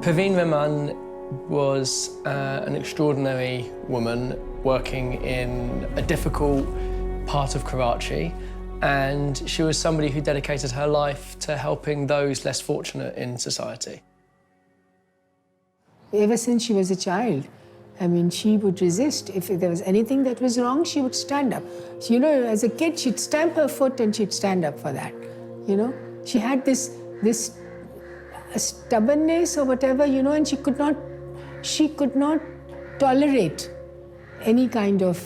Perween Rahman was an extraordinary woman working in a difficult part of Karachi, and she was somebody who dedicated her life to helping those less fortunate in society. Ever since she was a child, I mean, she would resist. If there was anything that was wrong, she would stand up. You know, as a kid, she'd stamp her foot and she'd stand up for that, you know. She had this stubbornness or whatever, you know, and she could not tolerate any kind of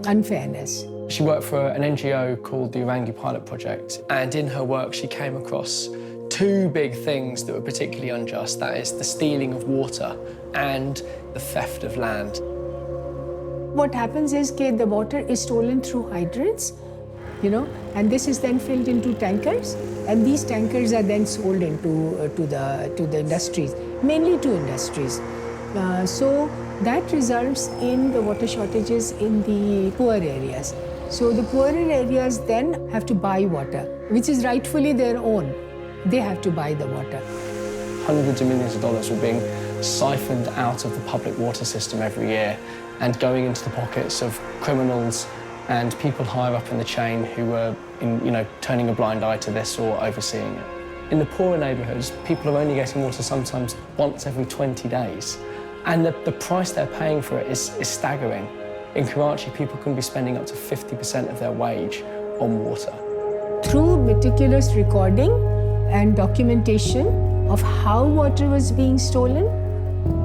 unfairness. She worked for an NGO called the Orangi Pilot Project, and in her work she came across two big things that were particularly unjust. That is the stealing of water and the theft of land. What happens is that the water is stolen through hydrants, you know, and this is then filled into tankers, and these tankers are then sold into to the industries, mainly to industries. So that results in the water shortages in the poor areas. So the poorer areas then have to buy water, which is rightfully their own. They have to buy the water. Hundreds of millions of dollars were being siphoned out of the public water system every year and going into the pockets of criminals and people higher up in the chain who were, turning a blind eye to this or overseeing it. In the poorer neighbourhoods, people are only getting water sometimes once every 20 days. And the price they're paying for it is staggering. In Karachi, people can be spending up to 50% of their wage on water. Through meticulous recording and documentation of how water was being stolen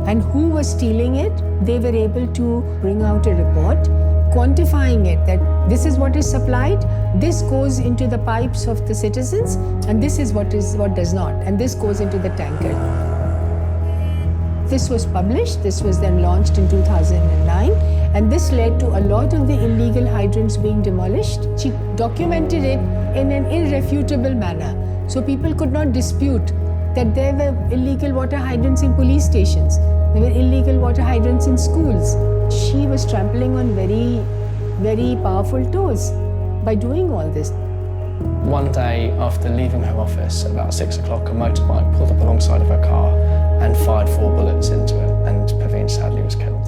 and who was stealing it, they were able to bring out a report quantifying it, that this is what is supplied, this goes into the pipes of the citizens, and this is what does not, and this goes into the tanker. This was published, this was then launched in 2009, and this led to a lot of the illegal hydrants being demolished. She documented it in an irrefutable manner, so people could not dispute that there were illegal water hydrants in police stations, there were illegal water hydrants in schools. She was trampling on very, very powerful toes by doing all this. One day after leaving her office, about 6 o'clock, a motorbike pulled up alongside of her car and fired 4 bullets into it, and Perween sadly was killed.